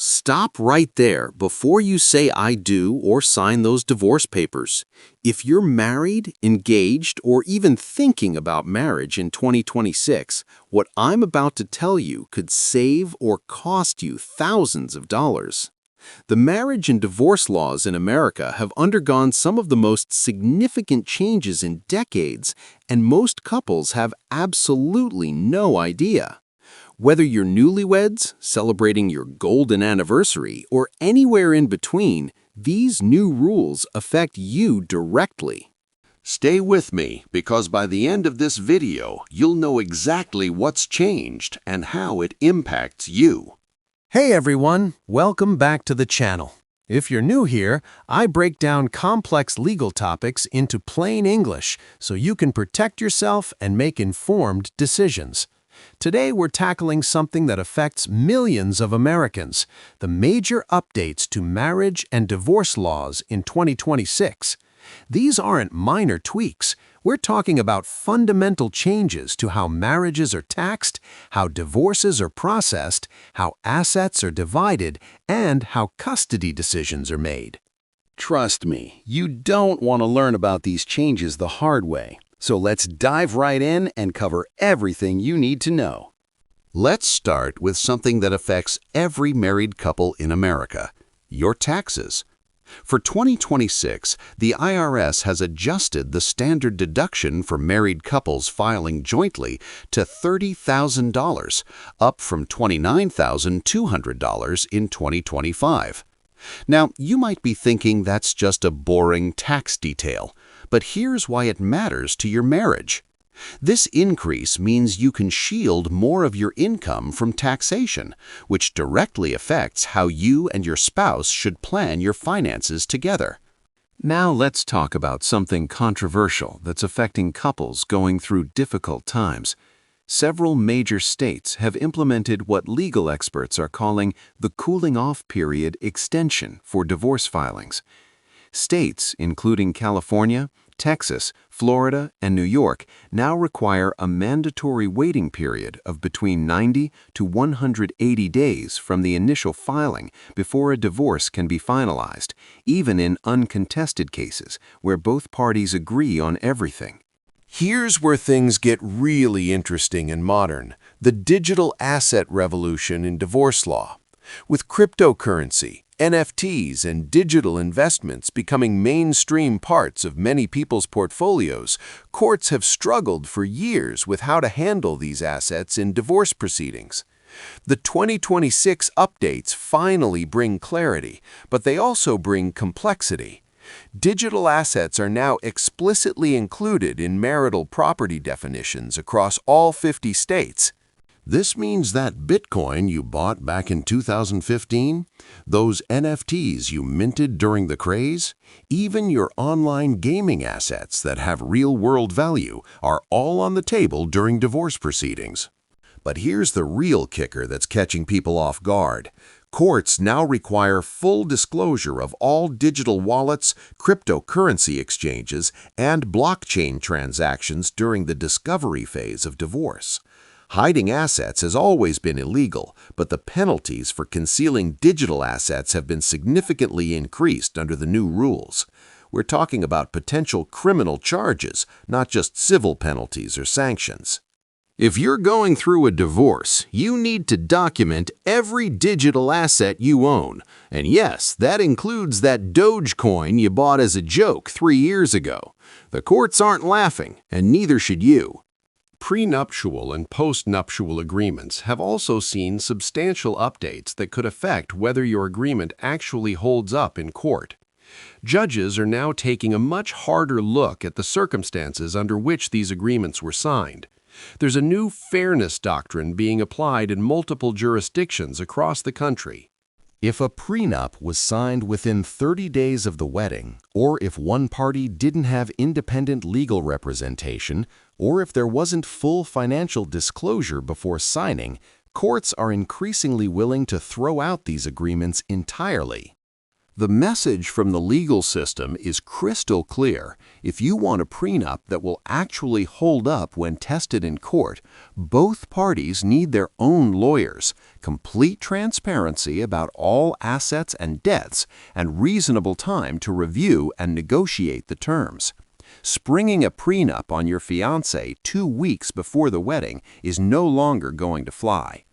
Stop right there before you say I do or sign those divorce papers. If you're married, engaged, or even thinking about marriage in 2026, what I'm about to tell you could save or cost you thousands of dollars. The marriage and divorce laws in America have undergone some of the most significant changes in decades, and most couples have absolutely no idea. Whether you're newlyweds, celebrating your golden anniversary, or anywhere in between, these new rules affect you directly. Stay with me, because by the end of this video, you'll know exactly what's changed and how it impacts you. Hey everyone, welcome back to the channel. If you're new here, I break down complex legal topics into plain English so you can protect yourself and make informed decisions. Today we're tackling something that affects millions of Americans, the major updates to marriage and divorce laws in 2026. These aren't minor tweaks. We're talking about fundamental changes to how marriages are taxed, how divorces are processed, how assets are divided, and how custody decisions are made. Trust me, you don't want to learn about these changes the hard way. So let's dive right in and cover everything you need to know. Let's start with something that affects every married couple in America: your taxes. For 2026, the IRS has adjusted the standard deduction for married couples filing jointly to $30,000, up from $29,200 in 2025. Now, you might be thinking that's just a boring tax detail, but here's why it matters to your marriage. This increase means you can shield more of your income from taxation, which directly affects how you and your spouse should plan your finances together. Now let's talk about something controversial that's affecting couples going through difficult times. Several major states have implemented what legal experts are calling the cooling-off period extension for divorce filings. States, including California, Texas, Florida, and New York, now require a mandatory waiting period of between 90 to 180 days from the initial filing before a divorce can be finalized, even in uncontested cases where both parties agree on everything. Here's where things get really interesting and modern: the digital asset revolution in divorce law. With cryptocurrency, NFTs, and digital investments becoming mainstream parts of many people's portfolios, courts have struggled for years with how to handle these assets in divorce proceedings. The 2026 updates finally bring clarity, but they also bring complexity. Digital assets are now explicitly included in marital property definitions across all 50 states. This means that Bitcoin you bought back in 2015, those NFTs you minted during the craze, even your online gaming assets that have real-world value are all on the table during divorce proceedings. But here's the real kicker that's catching people off guard. Courts now require full disclosure of all digital wallets, cryptocurrency exchanges, and blockchain transactions during the discovery phase of divorce. Hiding assets has always been illegal, but the penalties for concealing digital assets have been significantly increased under the new rules. We're talking about potential criminal charges, not just civil penalties or sanctions. If you're going through a divorce, you need to document every digital asset you own. And yes, that includes that Dogecoin you bought as a joke 3 years ago. The courts aren't laughing, and neither should you. Prenuptial and postnuptial agreements have also seen substantial updates that could affect whether your agreement actually holds up in court. Judges are now taking a much harder look at the circumstances under which these agreements were signed. There's a new fairness doctrine being applied in multiple jurisdictions across the country. If a prenup was signed within 30 days of the wedding, or if one party didn't have independent legal representation, or if there wasn't full financial disclosure before signing, courts are increasingly willing to throw out these agreements entirely. The message from the legal system is crystal clear. If you want a prenup that will actually hold up when tested in court, both parties need their own lawyers, complete transparency about all assets and debts, and reasonable time to review and negotiate the terms. Springing a prenup on your fiancé 2 weeks before the wedding is no longer going to fly.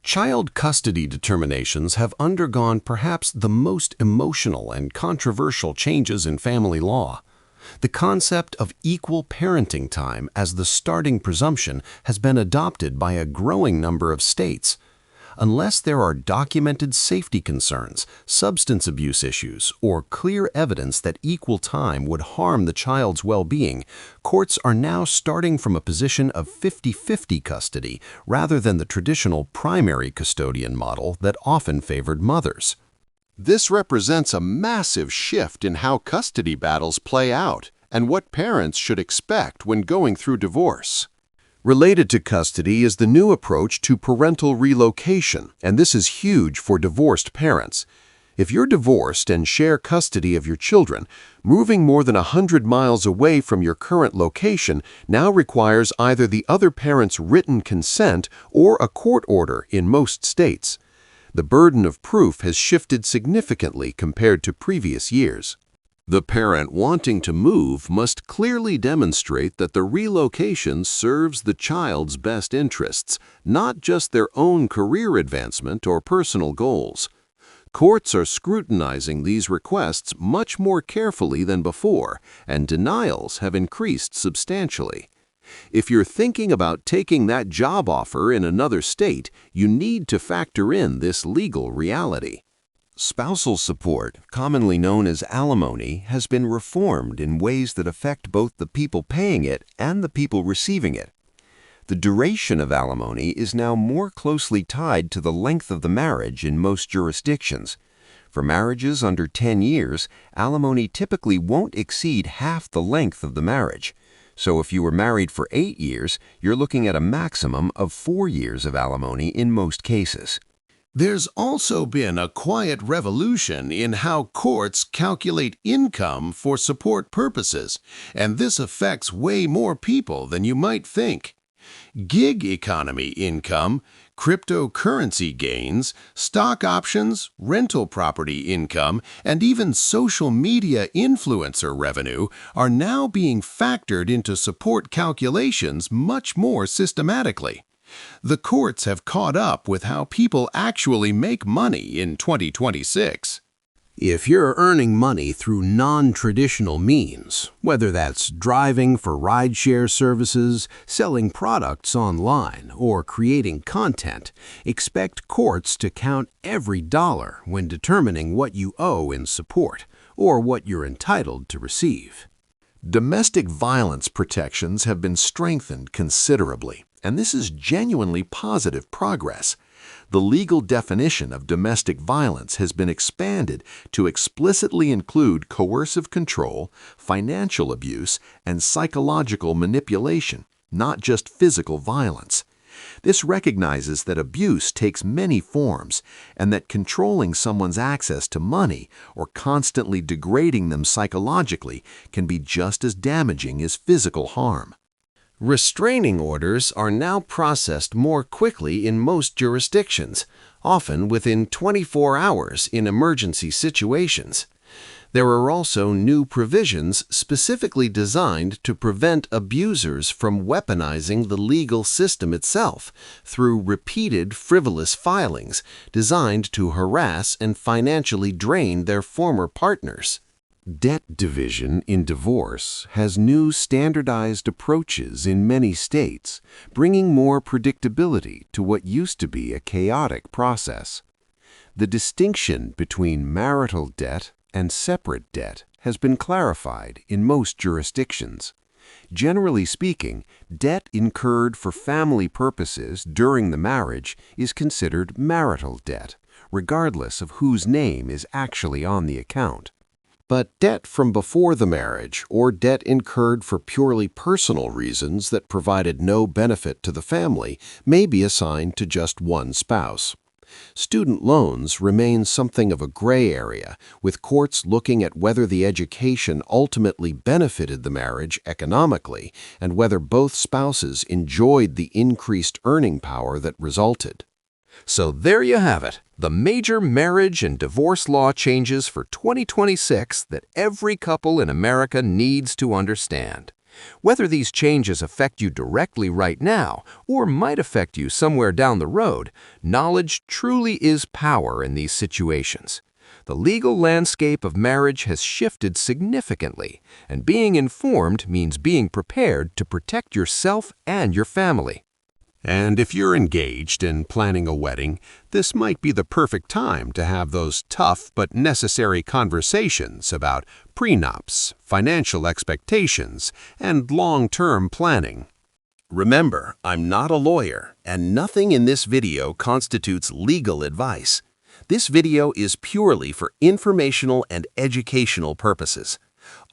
Child custody determinations have undergone perhaps the most emotional and controversial changes in family law. The concept of equal parenting time as the starting presumption has been adopted by a growing number of states. Unless there are documented safety concerns, substance abuse issues, or clear evidence that equal time would harm the child's well-being, courts are now starting from a position of 50-50 custody rather than the traditional primary custodian model that often favored mothers. This represents a massive shift in how custody battles play out and what parents should expect when going through divorce. Related to custody is the new approach to parental relocation, and this is huge for divorced parents. If you're divorced and share custody of your children, moving more than 100 miles away from your current location now requires either the other parent's written consent or a court order in most states. The burden of proof has shifted significantly compared to previous years. The parent wanting to move must clearly demonstrate that the relocation serves the child's best interests, not just their own career advancement or personal goals. Courts are scrutinizing these requests much more carefully than before, and denials have increased substantially. If you're thinking about taking that job offer in another state, you need to factor in this legal reality. Spousal support, commonly known as alimony, has been reformed in ways that affect both the people paying it and the people receiving it. The duration of alimony is now more closely tied to the length of the marriage in most jurisdictions. For marriages under 10 years, alimony typically won't exceed half the length of the marriage. So if you were married for 8 years, you're looking at a maximum of 4 years of alimony in most cases. There's also been a quiet revolution in how courts calculate income for support purposes, and this affects way more people than you might think. Gig economy income, cryptocurrency gains, stock options, rental property income, and even social media influencer revenue are now being factored into support calculations much more systematically. The courts have caught up with how people actually make money in 2026. If you're earning money through non-traditional means, whether that's driving for rideshare services, selling products online, or creating content, expect courts to count every dollar when determining what you owe in support or what you're entitled to receive. Domestic violence protections have been strengthened considerably, and this is genuinely positive progress. The legal definition of domestic violence has been expanded to explicitly include coercive control, financial abuse, and psychological manipulation, not just physical violence. This recognizes that abuse takes many forms and that controlling someone's access to money or constantly degrading them psychologically can be just as damaging as physical harm. Restraining orders are now processed more quickly in most jurisdictions, often within 24 hours in emergency situations. There are also new provisions specifically designed to prevent abusers from weaponizing the legal system itself through repeated frivolous filings designed to harass and financially drain their former partners. Debt division in divorce has new standardized approaches in many states, bringing more predictability to what used to be a chaotic process. The distinction between marital debt and separate debt has been clarified in most jurisdictions. Generally speaking, debt incurred for family purposes during the marriage is considered marital debt, regardless of whose name is actually on the account. But debt from before the marriage or debt incurred for purely personal reasons that provided no benefit to the family may be assigned to just one spouse. Student loans remain something of a gray area, with courts looking at whether the education ultimately benefited the marriage economically and whether both spouses enjoyed the increased earning power that resulted. So there you have it, the major marriage and divorce law changes for 2026 that every couple in America needs to understand. Whether these changes affect you directly right now or might affect you somewhere down the road, knowledge truly is power in these situations. The legal landscape of marriage has shifted significantly, and being informed means being prepared to protect yourself and your family. And if you're engaged and planning a wedding, this might be the perfect time to have those tough but necessary conversations about prenups, financial expectations, and long-term planning. Remember, I'm not a lawyer, and nothing in this video constitutes legal advice. This video is purely for informational and educational purposes.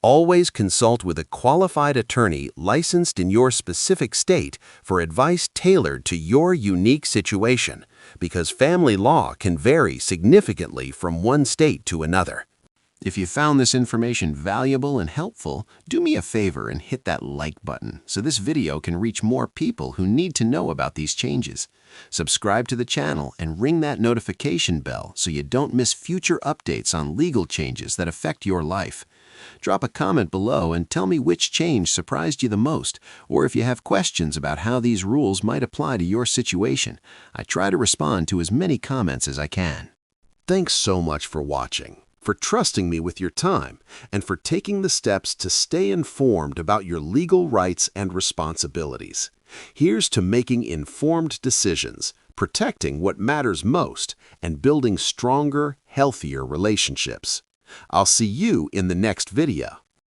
Always consult with a qualified attorney licensed in your specific state for advice tailored to your unique situation, because family law can vary significantly from one state to another. If you found this information valuable and helpful, do me a favor and hit that like button so this video can reach more people who need to know about these changes. Subscribe to the channel and ring that notification bell so you don't miss future updates on legal changes that affect your life. Drop a comment below and tell me which change surprised you the most, or if you have questions about how these rules might apply to your situation. I try to respond to as many comments as I can. Thanks so much for watching, for trusting me with your time, and for taking the steps to stay informed about your legal rights and responsibilities. Here's to making informed decisions, protecting what matters most, and building stronger, healthier relationships. I'll see you in the next video.